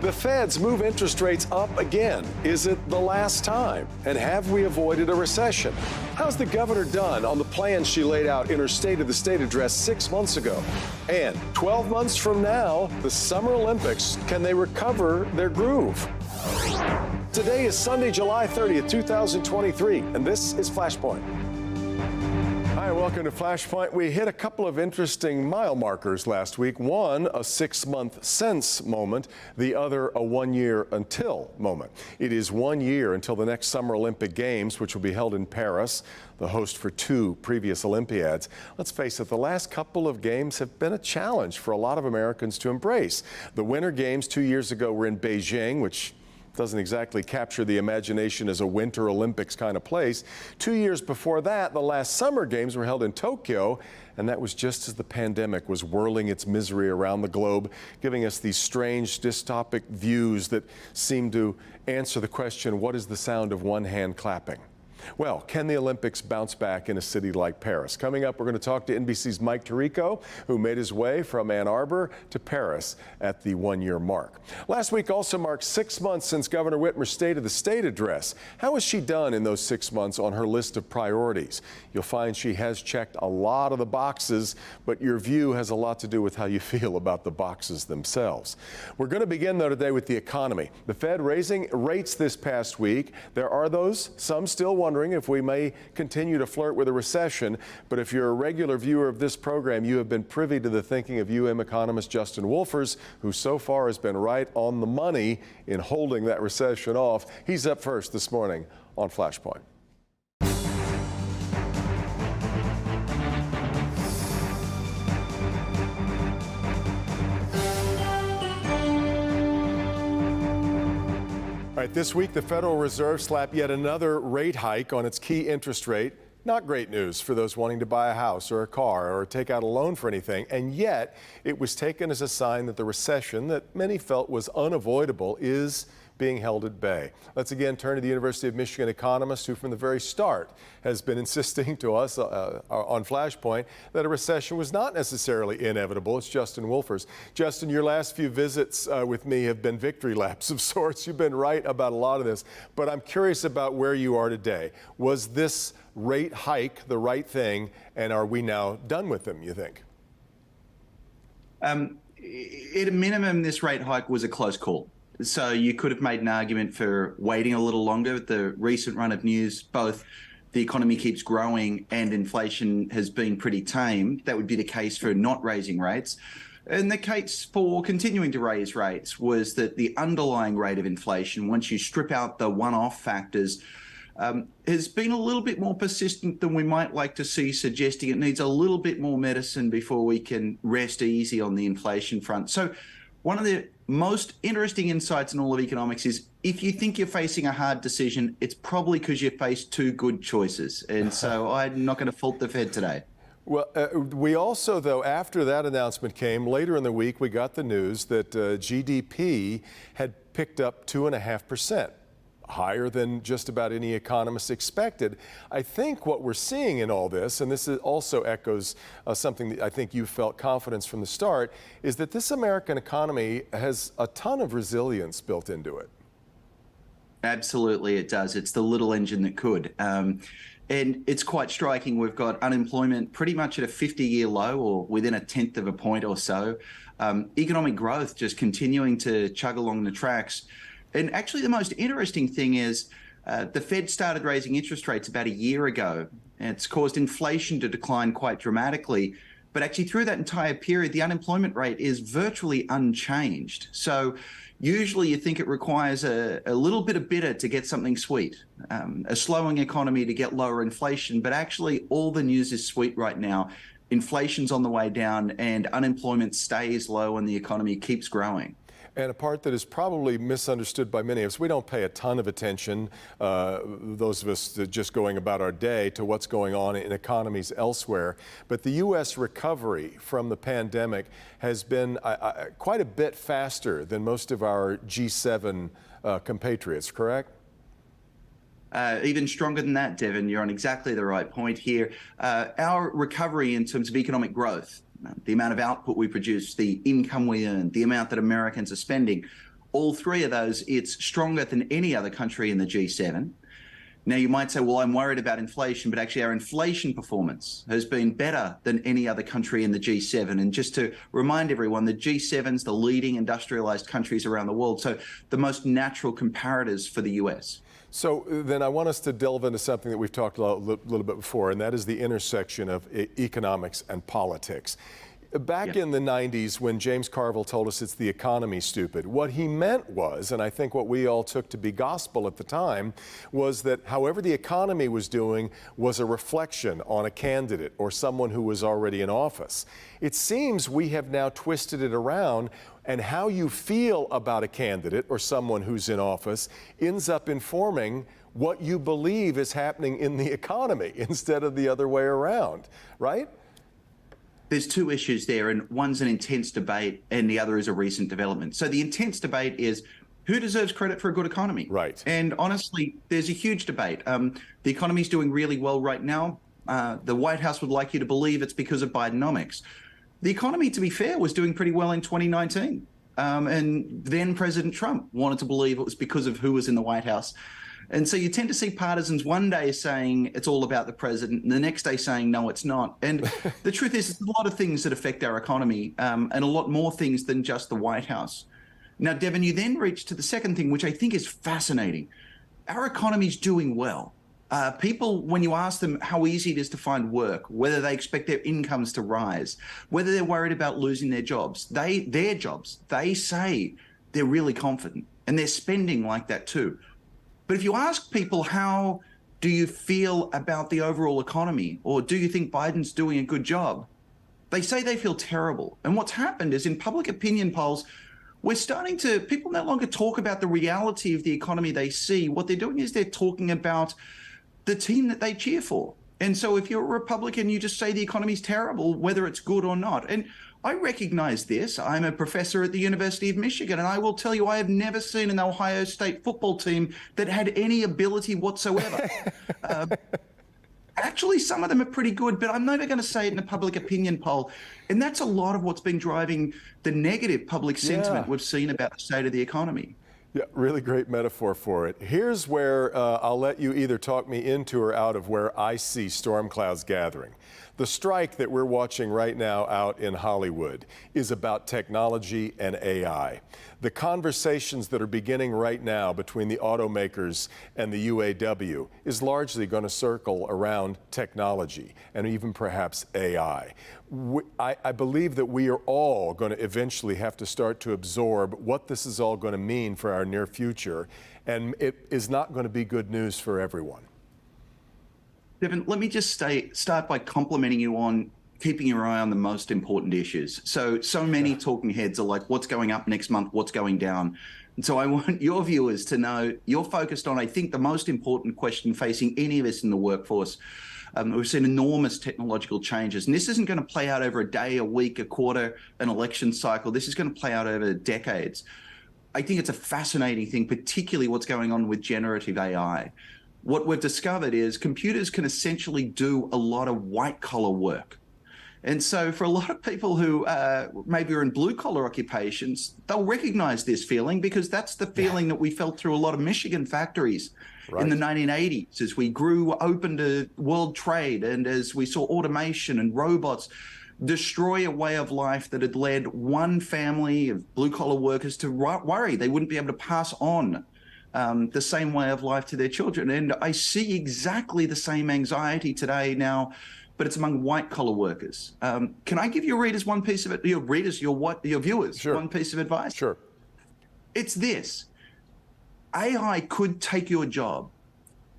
The Feds move interest rates up again. Is it the last time? And have we avoided a recession? How's the governor done on the plan she laid out in her State of the State address 6 months ago? And 12 months from now, the Summer Olympics, can they recover their groove? Today is Sunday, July 30th, 2023, and this is Flashpoint. Hi, welcome to Flashpoint. We hit a couple of interesting mile markers last week. One, a 6-month since moment. The other, a 1 year until moment. It is 1 year until the next Summer Olympic Games, which will be held in Paris, the host for 2 previous Olympiads. Let's face it, the last couple of games have been a challenge for a lot of Americans to embrace. The Winter Games 2 years ago were in Beijing, which doesn't exactly capture the imagination as a Winter Olympics kind of place. 2 years before that, the last Summer Games were held in Tokyo, and that was just as the pandemic was whirling its misery around the globe, giving us these strange dystopic views that seem to answer the question, what is the sound of one hand clapping? Well, can the Olympics bounce back in a city like Paris? Coming up, we're going to talk to NBC's Mike Tirico, who made his way from Ann Arbor to Paris at the 1 year mark. Last week also marked 6 months since Governor Whitmer's State of the State address. How has she done in those 6 months on her list of priorities? You'll find she has checked a lot of the boxes, but your view has a lot to do with how you feel about the boxes themselves. We're going to begin, though, today with the economy. The Fed raising rates this past week. There are those, some still wondering if we may continue to flirt with a recession. But if you're a regular viewer of this program, you have been privy to the thinking of economist Justin Wolfers, who so far has been right on the money in holding that recession off. He's up first this morning on Flashpoint. All right, this week, the Federal Reserve slapped yet another rate hike on its key interest rate. Not great news for those wanting to buy a house or a car or take out a loan for anything. And yet, it was taken as a sign that the recession that many felt was unavoidable is being held at bay. Let's again turn to the University of Michigan economist who from the very start has been insisting to us on Flashpoint that a recession was not necessarily inevitable. It's Justin Wolfers. Justin, your last few visits with me have been victory laps of sorts. You've been right about a lot of this, but I'm curious about where you are today. Was this rate hike the right thing, and are we now done with them, you think? At a minimum, this rate hike was a close call. So you could have made an argument for waiting a little longer. With the recent run of news, both the economy keeps growing and inflation has been pretty tame. That would be the case for not raising rates. And the case for continuing to raise rates was that the underlying rate of inflation, once you strip out the one-off factors, has been a little bit more persistent than we might like to see, suggesting it needs a little bit more medicine before we can rest easy on the inflation front. So one of the most interesting insights in all of economics is if you think you're facing a hard decision, it's probably because you faced 2 good choices. And so I'm not going to fault the Fed today. Well, we also, though, after that announcement came, later in the week, we got the news that GDP had picked up 2.5%. Higher than just about any economist expected. I think what we're seeing in all this, and this also echoes something that I think you felt confidence from the start, is that this American economy has a ton of resilience built into it. Absolutely, it does. It's the little engine that could. And it's quite striking. We've got unemployment pretty much at a 50-year low or within 1/10 of a point or so. Economic growth just continuing to chug along the tracks. And actually, the most interesting thing is the Fed started raising interest rates about a year ago. And it's caused inflation to decline quite dramatically. But actually, through that entire period, the unemployment rate is virtually unchanged. So usually you think it requires a little bit of bitter to get something sweet, a slowing economy to get lower inflation. But actually, all the news is sweet right now. Inflation's on the way down and unemployment stays low and the economy keeps growing. And a part that is probably misunderstood by many of us, we don't pay a ton of attention, those of us that just going about our day, to what's going on in economies elsewhere. But the U.S. recovery from the pandemic has been quite a bit faster than most of our G7 compatriots, correct? Even stronger than that, Devin. You're on exactly the right point here. Our recovery in terms of economic growth, the amount of output we produce, the income we earn, the amount that Americans are spending, all three of those, it's stronger than any other country in the G7. Now, you might say, well, I'm worried about inflation, but actually our inflation performance has been better than any other country in the G7. And just to remind everyone, the G7's the leading industrialized countries around the world, so the most natural comparators for the US. So then I want us to delve into something that we've talked about a little bit before, and that is the intersection of economics and politics. Back in the 90s, when James Carville told us it's the economy, stupid, what he meant was, and I think what we all took to be gospel at the time, was that however the economy was doing was a reflection on a candidate or someone who was already in office. It seems we have now twisted it around, and how you feel about a candidate or someone who's in office ends up informing what you believe is happening in the economy instead of the other way around, right? There's two issues there, and one's an intense debate and the other is a recent development. So the intense debate is who deserves credit for a good economy? Right. And honestly, there's a huge debate. The economy's doing really well right now. The White House would like you to believe it's because of Bidenomics. The economy, to be fair, was doing pretty well in 2019. And then President Trump wanted to believe it was because of who was in the White House. And so you tend to see partisans one day saying it's all about the president and the next day saying, no, it's not. And the truth is, there's a lot of things that affect our economy and a lot more things than just the White House. Now, Devin, you then reach to the second thing, which I think is fascinating. Our economy's doing well. People, when you ask them how easy it is to find work, whether they expect their incomes to rise, whether they're worried about losing their jobs, they say they're really confident and they're spending like that too. But if you ask people, how do you feel about the overall economy, or do you think Biden's doing a good job? They say they feel terrible. And what's happened is in public opinion polls, people no longer talk about the reality of the economy they see. What they're doing is they're talking about the team that they cheer for. And so if you're a Republican, you just say the economy's terrible, whether it's good or not. And I recognize this. I'm a professor at the University of Michigan, and I will tell you I have never seen an Ohio State football team that had any ability whatsoever. Actually, some of them are pretty good, but I'm never going to say it in a public opinion poll. And that's a lot of what's been driving the negative public sentiment we've seen about the state of the economy. Yeah, really great metaphor for it. Here's where I'll let you either talk me into or out of where I see storm clouds gathering. The strike that we're watching right now out in Hollywood is about technology and AI. The conversations that are beginning right now between the automakers and the UAW is largely going to circle around technology and even perhaps AI. I believe that we are all going to eventually have to start to absorb what this is all going to mean for our near future, and it is not going to be good news for everyone. Devin, let me just start by complimenting you on keeping your eye on the most important issues. So many talking heads are like, what's going up next month? What's going down? And so I want your viewers to know you're focused on, I think, the most important question facing any of us in the workforce. We've seen enormous technological changes, and this isn't going to play out over a day, a week, a quarter, an election cycle. This is going to play out over decades. I think it's a fascinating thing, particularly what's going on with generative AI. What we've discovered is computers can essentially do a lot of white-collar work. And so for a lot of people who maybe are in blue-collar occupations, they'll recognize this feeling because that's the feeling that we felt through a lot of Michigan factories in the 1980s as we grew open to world trade and as we saw automation and robots destroy a way of life that had led one family of blue-collar workers to worry they wouldn't be able to pass on the same way of life to their children. And I see exactly the same anxiety today now, but it's among white-collar workers. Can I give your readers one piece of it? Your readers, your viewers, one piece of advice? Sure. It's this. AI could take your job,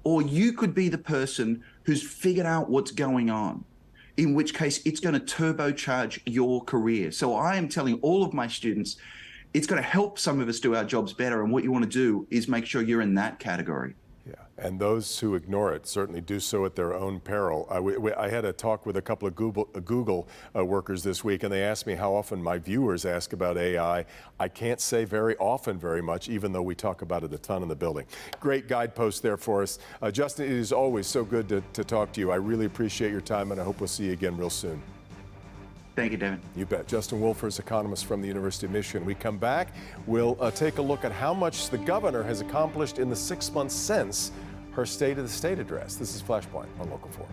or you could be the person who's figured out what's going on, in which case it's going to turbocharge your career. So I am telling all of my students, it's going to help some of us do our jobs better. And what you want to do is make sure you're in that category. Yeah, and those who ignore it certainly do so at their own peril. I had a talk with a couple of Google workers this week, and they asked me how often my viewers ask about AI. I can't say very often very much, even though we talk about it a ton in the building. Great guidepost there for us. Justin, it is always so good to talk to you. I really appreciate your time, and I hope we'll see you again real soon. Thank you, Devin. You bet. Justin Wolfers, economist from the University of Michigan. We come back, we'll take a look at how much the governor has accomplished in the 6 months since her State of the State address. This is Flashpoint on Local 4.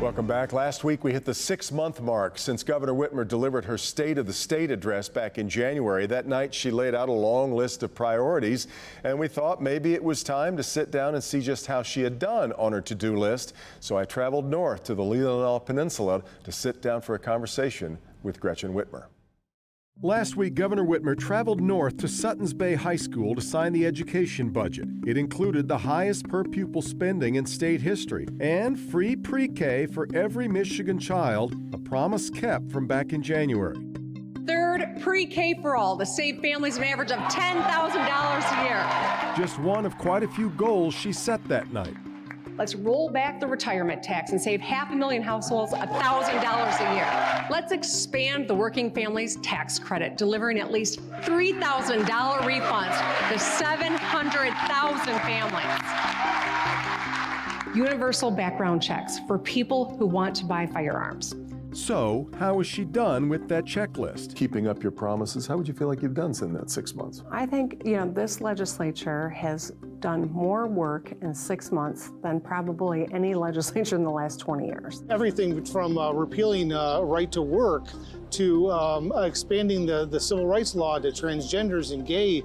Welcome back. Last week, we hit the 6-month mark since Governor Whitmer delivered her State of the State address back in January. That night, she laid out a long list of priorities, and we thought maybe it was time to sit down and see just how she had done on her to-do list. So I traveled north to the Leelanau Peninsula to sit down for a conversation with Gretchen Whitmer. Last week, Governor Whitmer traveled north to Suttons Bay High School to sign the education budget. It included the highest per-pupil spending in state history and free pre-K for every Michigan child, a promise kept from back in January. Third, pre-K for all to save families an average of $10,000 a year. Just one of quite a few goals she set that night. Let's roll back the retirement tax and save 500,000 households $1,000 a year. Let's expand the working families tax credit, delivering at least $3,000 refunds to 700,000 families. Universal background checks for people who want to buy firearms. So, how has she done with that checklist? Keeping up your promises, how would you feel like you've done in that 6 months? I think, this legislature has done more work in 6 months than probably any legislature in the last 20 years. Everything from repealing right to work to expanding the civil rights law to transgenders and gay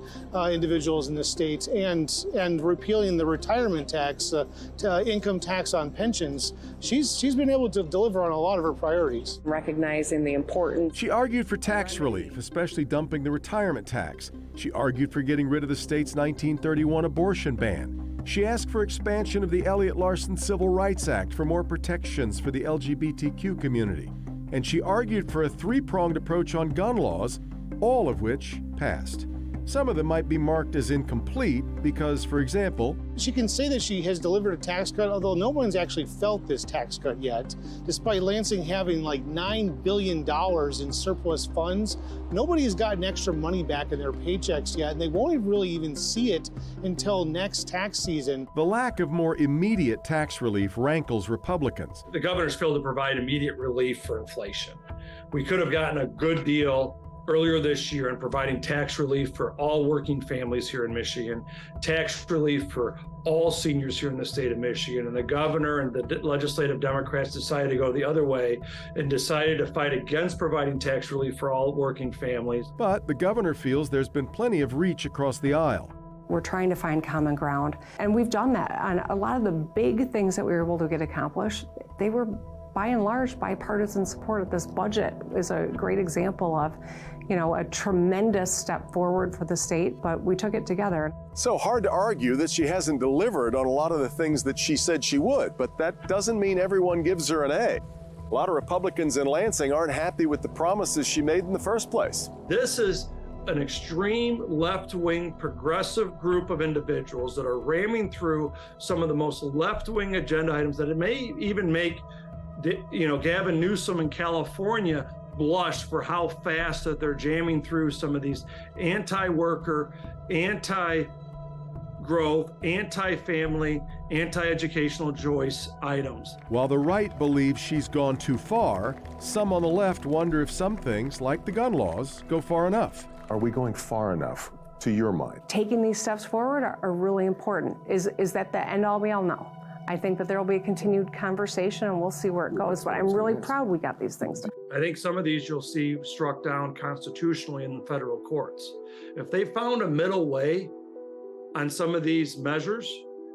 individuals in the state, and repealing the retirement tax, to income tax on pensions. She's been able to deliver on a lot of her priorities. Recognizing the importance. She argued for tax relief, especially dumping the retirement tax. She argued for getting rid of the state's 1931 abortion ban. She asked for expansion of the Elliott Larson Civil Rights Act for more protections for the LGBTQ community. And she argued for a three-pronged approach on gun laws, all of which passed. Some of them might be marked as incomplete because, for example, she can say that she has delivered a tax cut, although no one's actually felt this tax cut yet. Despite Lansing having like $9 billion in surplus funds, nobody has gotten extra money back in their paychecks yet, and they won't really even see it until next tax season. The lack of more immediate tax relief rankles Republicans. The governor's failed to provide immediate relief for inflation. We could have gotten a good deal earlier this year in providing tax relief for all working families here in Michigan, tax relief for all seniors here in the state of Michigan. And the governor and the legislative Democrats decided to go the other way and decided to fight against providing tax relief for all working families. But the governor feels there's been plenty of reach across the aisle. We're trying to find common ground, and we've done that. On a lot of the big things that we were able to get accomplished, they were by and large bipartisan support. This budget is a great example of a tremendous step forward for the state, but we took it together. So hard to argue that she hasn't delivered on a lot of the things that she said she would, but that doesn't mean everyone gives her an A. A lot of Republicans in Lansing aren't happy with the promises she made in the first place. This is an extreme left-wing progressive group of individuals that are ramming through some of the most left-wing agenda items that it may even make Gavin Newsom in California blush for how fast that they're jamming through some of these anti-worker, anti-growth, anti-family, anti-educational choice items. While the right believes she's gone too far, some on the left wonder if some things, like the gun laws, go far enough. Are we going far enough, to your mind? Taking these steps forward are really important. Is that the end all be all? No. I think that there will be a continued conversation and we'll see where it goes, but I'm really proud we got these things done. I think some of these you'll see struck down constitutionally in the federal courts. If they found a middle way on some of these measures,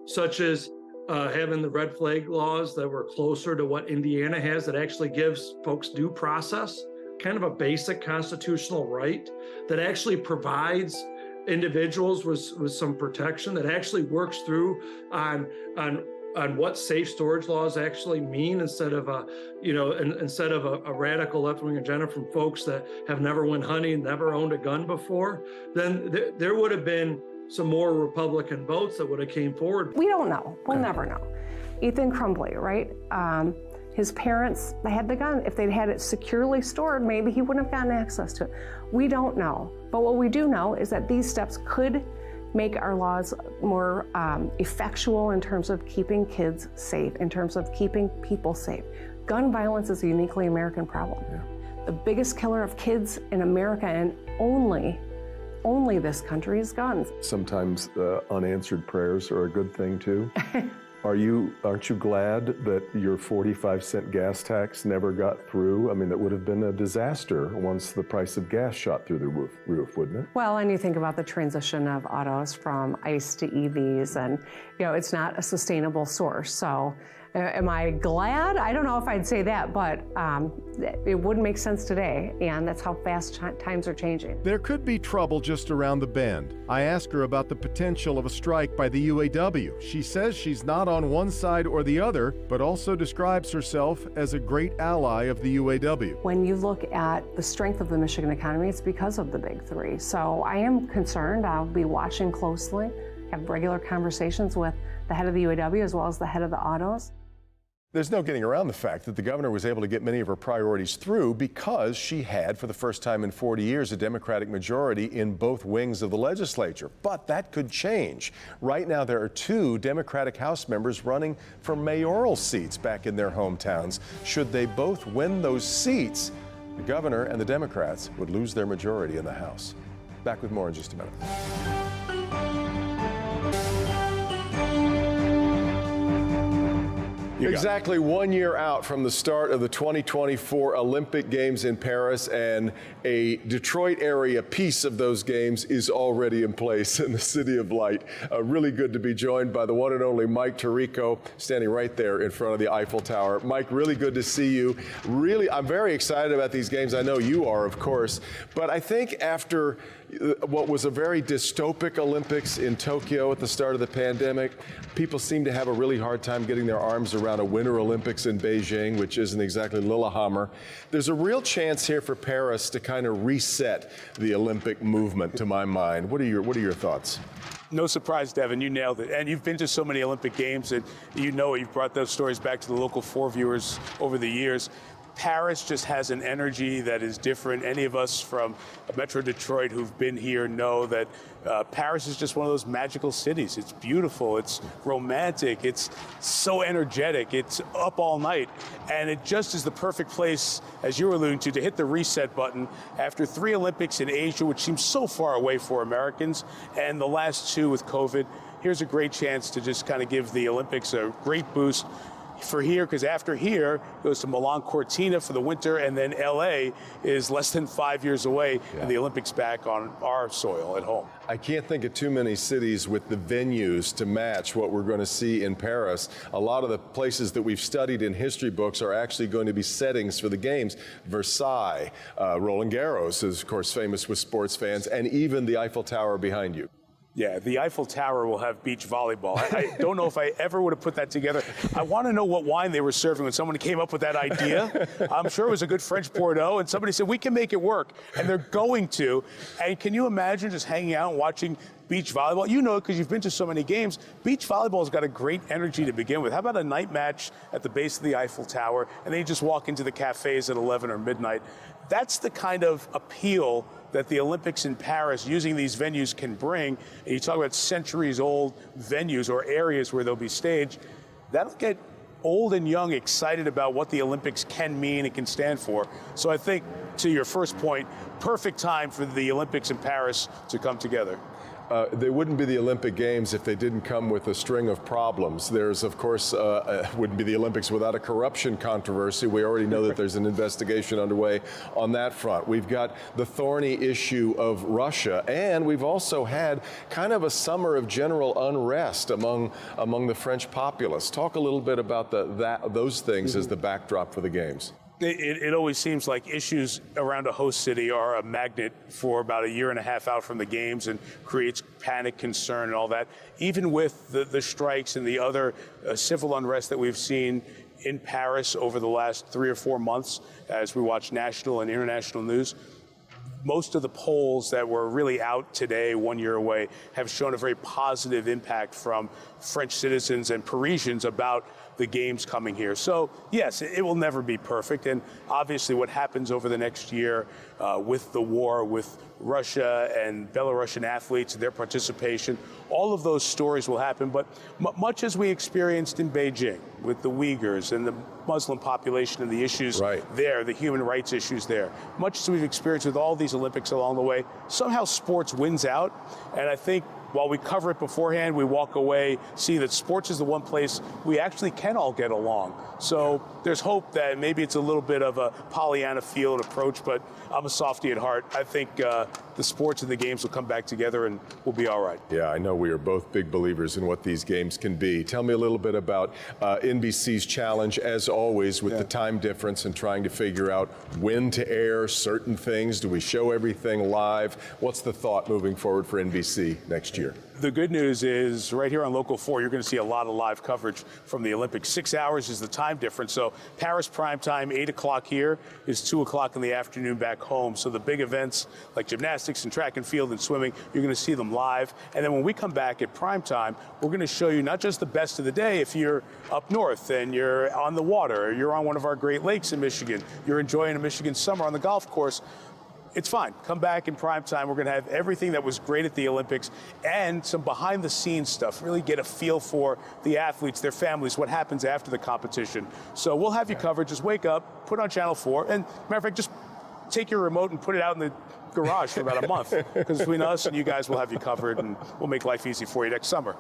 such as having the red flag laws that were closer to what Indiana has, that actually gives folks due process, kind of a basic constitutional right that actually provides individuals with some protection, that actually works through on what safe storage laws actually mean, instead of a radical left-wing agenda from folks that have never went hunting, never owned a gun before, then there would have been some more Republican votes that would have came forward. We don't know. We'll never know. Ethan Crumbley, right? His parents, they had the gun. If they'd had it securely stored, maybe he wouldn't have gotten access to it. We don't know. But what we do know is that these steps could make our laws more effectual in terms of keeping kids safe, in terms of keeping people safe. Gun violence is a uniquely American problem. Yeah. The biggest killer of kids in America, and only this country, is guns. Sometimes unanswered prayers are a good thing too. Aren't you glad that your 45-cent gas tax never got through? I mean, that would have been a disaster once the price of gas shot through the roof, wouldn't it? Well, and you think about the transition of autos from ICE to EVs, and it's not a sustainable source. So am I glad? I don't know if I'd say that, but it wouldn't make sense today, and that's how fast times are changing. There could be trouble just around the bend. I asked her about the potential of a strike by the UAW. She says she's not on one side or the other, but also describes herself as a great ally of the UAW. When you look at the strength of the Michigan economy, it's because of the big three. So I am concerned. I'll be watching closely, have regular conversations with the head of the UAW as well as the head of the autos. There's no getting around the fact that the governor was able to get many of her priorities through because she had, for the first time in 40 years, a Democratic majority in both wings of the legislature. But that could change. Right now, there are 2 Democratic House members running for mayoral seats back in their hometowns. Should they both win those seats, the governor and the Democrats would lose their majority in the House. Back with more in just a minute. Exactly 1 year out from the start of the 2024 Olympic Games in Paris, and a Detroit area piece of those games is already in place in the City of Light. Really good to be joined by the one and only Mike Tirico, standing right there in front of the Eiffel Tower. Mike, really good to see you. Really, I'm very excited about these games. I know you are, of course, but I think after what was a very dystopic Olympics in Tokyo at the start of the pandemic, people seem to have a really hard time getting their arms around a Winter Olympics in Beijing, which isn't exactly Lillehammer. There's a real chance here for Paris to kind of reset the Olympic movement, to my mind. What are your thoughts? No surprise, Devin, you nailed it. And you've been to so many Olympic Games, and you know it. You've brought those stories back to the local 4 viewers over the years. Paris just has an energy that is different. Any of us from Metro Detroit who've been here know that Paris is just one of those magical cities. It's beautiful, it's romantic, it's so energetic, it's up all night. And it just is the perfect place, as you were alluding to hit the reset button after 3 Olympics in Asia, which seems so far away for Americans, and the last 2 with COVID. Here's a great chance to just kind of give the Olympics a great boost for here, because after here goes to Milan Cortina for the winter, and then LA is less than 5 years away, and the Olympics back on our soil at home. I can't think of too many cities with the venues to match what we're going to see in Paris. A lot of the places that we've studied in history books are actually going to be settings for the games. Versailles, Roland Garros is, of course, famous with sports fans, and even the Eiffel Tower behind you. Yeah, the Eiffel Tower will have beach volleyball. I don't know if I ever would have put that together. I want to know what wine they were serving when someone came up with that idea. I'm sure it was a good French Bordeaux, and somebody said, we can make it work. And they're going to. And can you imagine just hanging out and watching beach volleyball? You know, because you've been to so many games, beach volleyball's got a great energy to begin with. How about a night match at the base of the Eiffel Tower, and then you just walk into the cafes at 11 or midnight? That's the kind of appeal that the Olympics in Paris, using these venues, can bring. And you talk about centuries-old venues or areas where they'll be staged. That'll get old and young excited about what the Olympics can mean and can stand for. So I think, to your first point, perfect time for the Olympics in Paris to come together. They wouldn't be the Olympic Games if they didn't come with a string of problems. There's, of course, wouldn't be the Olympics without a corruption controversy. We already know that there's an investigation underway on that front. We've got the thorny issue of Russia, and we've also had kind of a summer of general unrest among the French populace. Talk a little bit about those things as the backdrop for the Games. It always seems like issues around a host city are a magnet for about 1.5 years out from the Games, and creates panic, concern, and all that. Even with the strikes and the other civil unrest that we've seen in Paris over the last 3 or 4 months, as we watch national and international news, most of the polls that were really out today, 1 year away, have shown a very positive impact from French citizens and Parisians about the games coming here. So yes, it will never be perfect. And obviously what happens over the next year with the war with Russia and Belarusian athletes, their participation, all of those stories will happen. But much as we experienced in Beijing with the Uyghurs and the Muslim population and the issues there, the human rights issues there, much as we've experienced with all these Olympics along the way, somehow sports wins out. And I think while we cover it beforehand, we walk away seeing that sports is the one place we actually can all get along. So there's hope that maybe it's a little bit of a Pollyanna field approach, but I'm a softie at heart. I think the sports and the games will come back together and we'll be all right. Yeah, I know we are both big believers in what these games can be. Tell me a little bit about NBC's challenge, as always, with the time difference and trying to figure out when to air certain things. Do we show everything live? What's the thought moving forward for NBC next year? The good news is right here on Local 4, you're going to see a lot of live coverage from the Olympics. 6 hours is the time difference. So Paris prime time, 8 o'clock here, is 2 o'clock in the afternoon back home. So the big events like gymnastics and track and field and swimming, you're going to see them live. And then when we come back at prime time, we're going to show you not just the best of the day. If you're up north and you're on the water, or you're on one of our Great Lakes in Michigan, you're enjoying a Michigan summer on the golf course, it's fine. Come back in prime time. We're going to have everything that was great at the Olympics and some behind the scenes stuff. Really get a feel for the athletes, their families, what happens after the competition. So we'll have you covered. Just wake up, put on Channel 4, and matter of fact, just take your remote and put it out in the garage for about a month, because between us and you guys, we'll have you covered, and we'll make life easy for you next summer.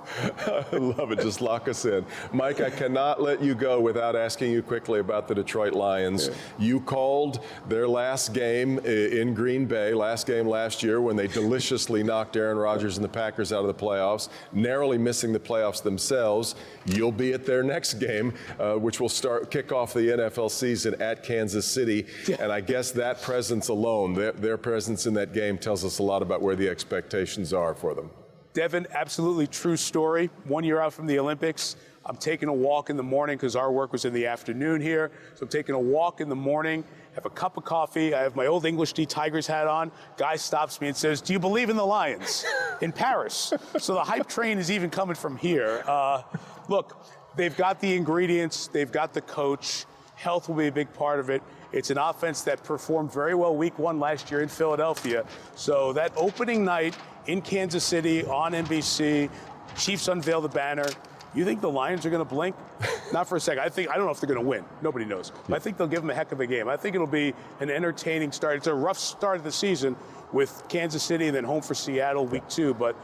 I love it. Just lock us in. Mike, I cannot let you go without asking you quickly about the Detroit Lions. Yeah. You called their last game in Green Bay, last game last year, when they deliciously knocked Aaron Rodgers and the Packers out of the playoffs, narrowly missing the playoffs themselves. You'll be at their next game, which will kick off the NFL season at Kansas City. Yeah. And I guess that presence alone, their presence in that game, tells us a lot about where the expectations are for them. Devin, absolutely true story. 1 year out from the Olympics, I'm taking a walk in the morning because our work was in the afternoon here. So I'm taking a walk in the morning, have a cup of coffee. I have my old English D Tigers hat on. Guy stops me and says, "Do you believe in the Lions?" in Paris. So the hype train is even coming from here. Look, they've got the ingredients. They've got the coach. Health will be a big part of it. It's an offense that performed very well week 1 last year in Philadelphia. So that opening night in Kansas City on NBC, Chiefs unveil the banner. You think the Lions are going to blink? Not for a second. I don't know if they're going to win. Nobody knows. But I think they'll give them a heck of a game. I think it'll be an entertaining start. It's a rough start of the season with Kansas City and then home for Seattle week 2. But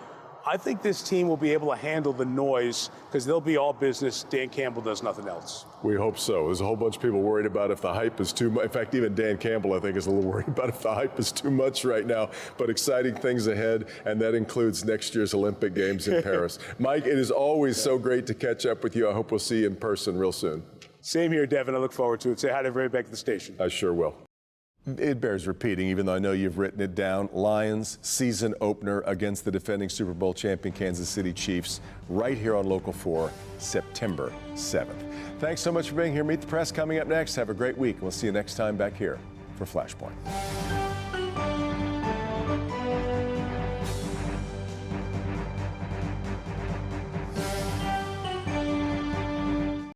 I think this team will be able to handle the noise because they'll be all business. Dan Campbell does nothing else. We hope so. There's a whole bunch of people worried about if the hype is too much. In fact, even Dan Campbell, I think, is a little worried about if the hype is too much right now. But exciting things ahead, and that includes next year's Olympic Games in Paris. Mike, it is always so great to catch up with you. I hope we'll see you in person real soon. Same here, Devin. I look forward to it. Say hi to everybody back at the station. I sure will. It bears repeating, even though I know you've written it down. Lions season opener against the defending Super Bowl champion Kansas City Chiefs right here on Local 4, September 7th. Thanks so much for being here. Meet the Press coming up next. Have a great week. We'll see you next time back here for Flashpoint.